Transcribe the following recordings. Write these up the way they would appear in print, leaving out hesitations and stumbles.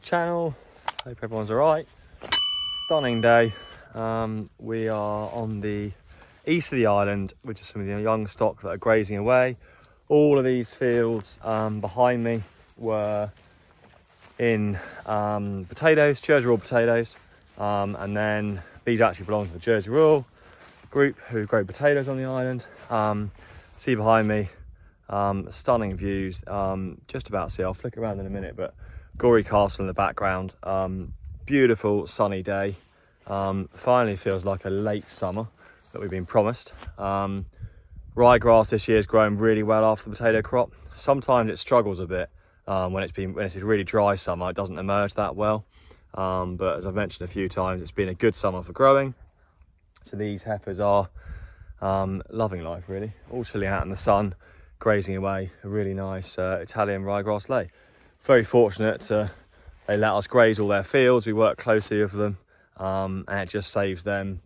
channel. Hope everyone's all right. Stunning day. We are on the east of the island, which is some of the young stock that are grazing away. All of these fields behind me were in potatoes, Jersey Rural potatoes, and then these actually belong to the Jersey Rural group who grow potatoes on the island. See behind me, stunning views. Just about to see, I'll flick around in a minute, but Gorey Castle in the background. Beautiful sunny day. Finally feels like a late summer that we've been promised. Ryegrass this year is growing really well after the potato crop. Sometimes it struggles a bit when it's a really dry summer. It doesn't emerge that well, but as I've mentioned a few times, it's been a good summer for growing. So these heifers are loving life, really, all chilling out in the sun, grazing away. A really nice Italian ryegrass lay. Very fortunate they let us graze all their fields. We work closely with them, and it just saves them,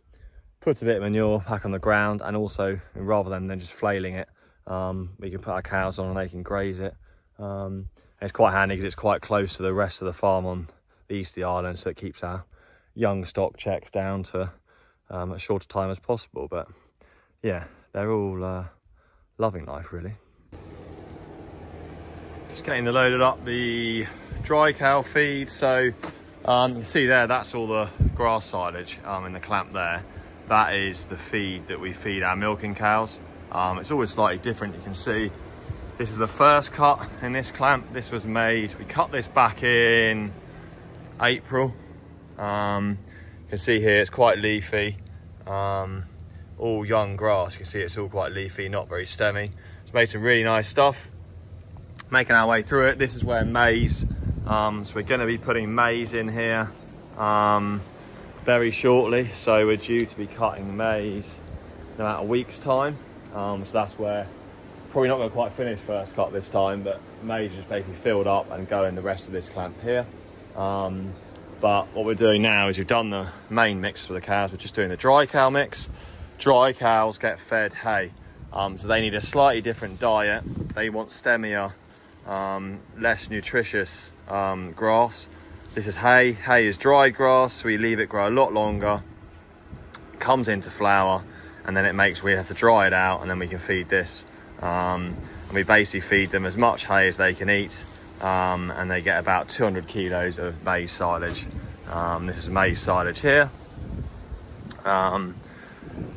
puts a bit of manure back on the ground, and also rather than just flailing it, we can put our cows on and they can graze it. And it's quite handy because it's quite close to the rest of the farm on the east of the island, so it keeps our young stock checks down to as short a time as possible. But yeah, they're all loving life, really. Just getting loaded up the dry cow feed. So you can see there, that's all the grass silage in the clamp there. That is the feed that we feed our milking cows. It's always slightly different. You can see this is the first cut in this clamp. This was made, we cut this back in April. You can see here it's quite leafy, all young grass. You can see it's all quite leafy, not very stemmy. It's made some really nice stuff. Making our way through it. This is where maize, so we're going to be putting maize in here very shortly. So we're due to be cutting maize in about a week's time. So that's where, probably not going to quite finish first cut this time, but maize is basically filled up and go in the rest of this clamp here. But what we're doing now is we've done the main mix for the cows. We're just doing the dry cow mix. Dry cows get fed hay, so they need a slightly different diet. They want stemmier, less nutritious grass. So this is hay. Hay is dried grass, so we leave it grow a lot longer. It comes into flower, and then we have to dry it out, and then we can feed this. And we basically feed them as much hay as they can eat. And they get about 200 kilos of maize silage. This is maize silage here.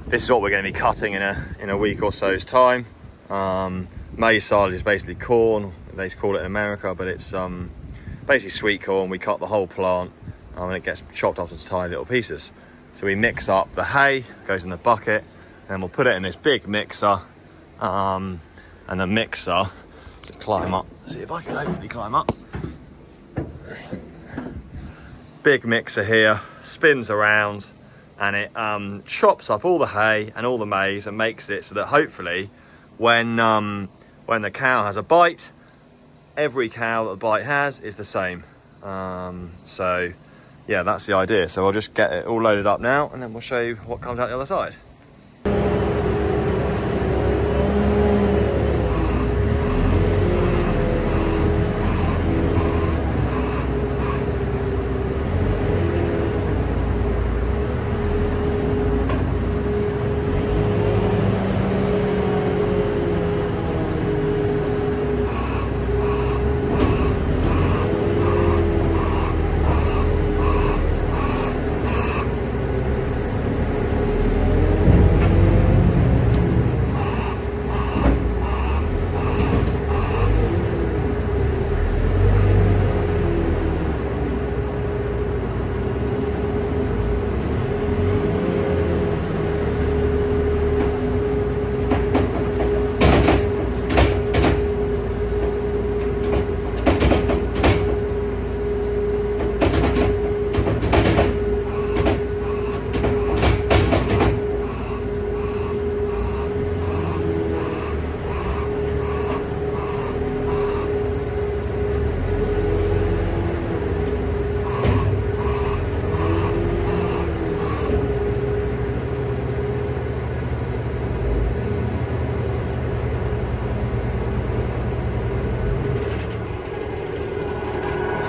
This is what we're going to be cutting in a week or so's time. Maize silage is basically corn. They call it in America, but it's basically sweet corn. We cut the whole plant, and it gets chopped up into tiny little pieces. So we mix up the hay, goes in the bucket, and then we'll put it in this big mixer. And the mixer, to climb up, see if I can hopefully climb up. Big mixer here, spins around, and it chops up all the hay and all the maize and makes it so that hopefully when the cow has a bite, every cow that the bite has is the same. So yeah, that's the idea. So I'll just get it all loaded up now, and then we'll show you what comes out the other side.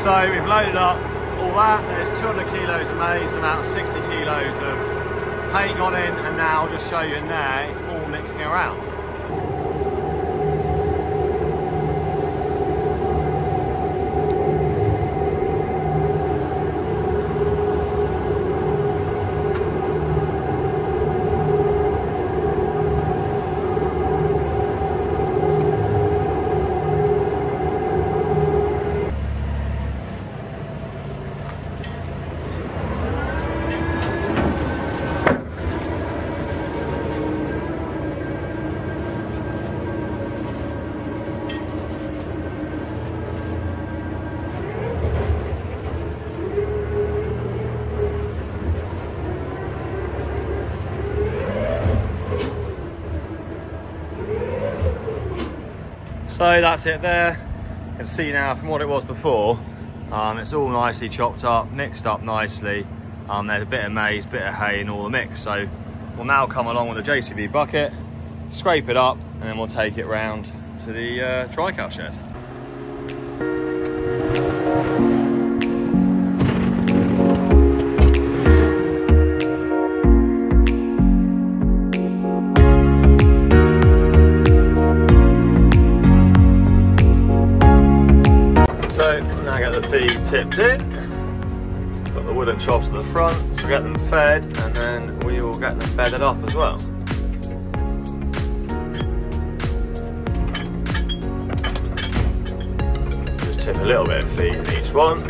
So we've loaded up all that. There's 200 kilos of maize and about 60 kilos of hay gone in, and now I'll just show you in there, it's all mixing around. So that's it there. You can see now from what it was before, it's all nicely chopped up, mixed up nicely. There's a bit of maize, bit of hay in all the mix. So we'll now come along with a JCB bucket, scrape it up, and then we'll take it round to the dry cow shed. Feed tipped in, got the wooden troughs at the front to get them fed, and then we will get them bedded up as well. Just tip a little bit of feed in each one.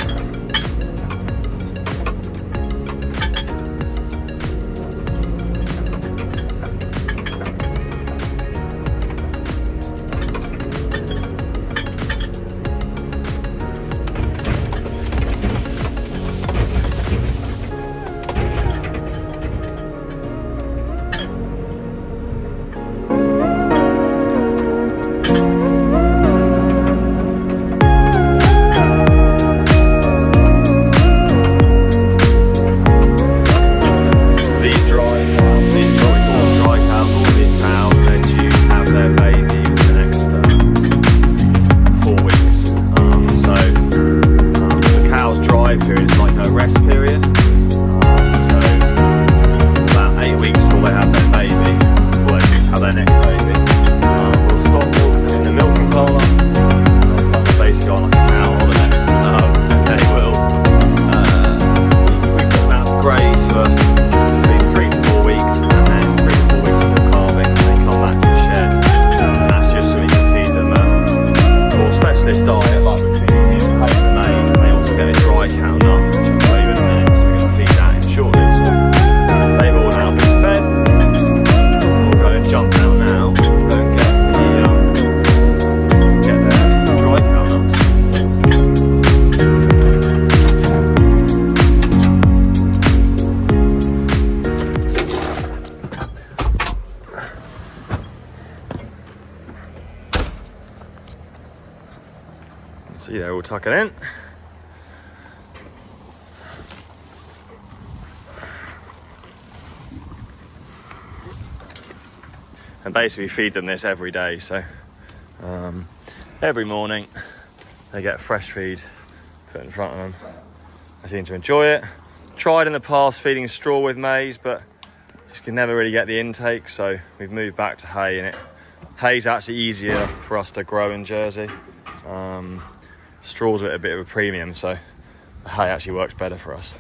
See, they're all tucking in. And basically feed them this every day, so every morning they get fresh feed put in front of them. They seem to enjoy it. Tried in the past feeding straw with maize, but just can never really get the intake, so we've moved back to hay, and hay's actually easier for us to grow in Jersey. Straw's at a bit of a premium, so the hay actually works better for us.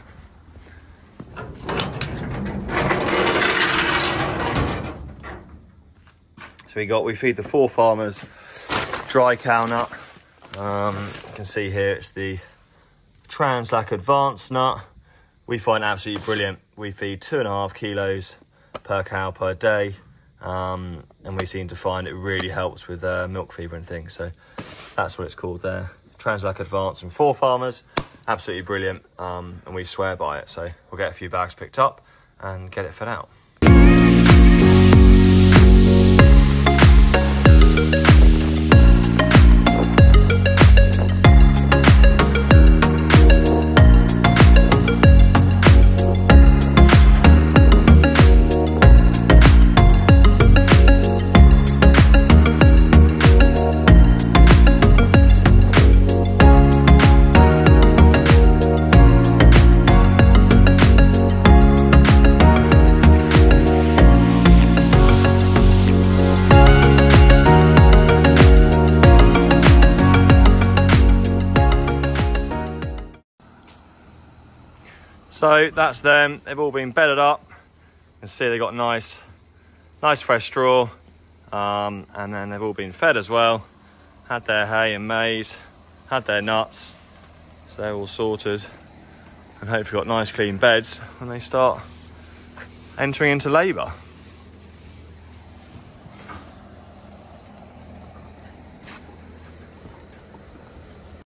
So we feed the 4 farmers dry cow nut. You can see here it's the Translac Advanced nut. We find it absolutely brilliant. We feed 2.5 kilos per cow per day, and we seem to find it really helps with milk fever and things. So that's what it's called there. Translac Advanced from 4 farmers, absolutely brilliant, and we swear by it. So we'll get a few bags picked up and get it fed out. So that's them. They've all been bedded up. You can see they got nice fresh straw, and then they've all been fed as well. Had their hay and maize, had their nuts, so they're all sorted, and hopefully got nice clean beds when they start entering into labour.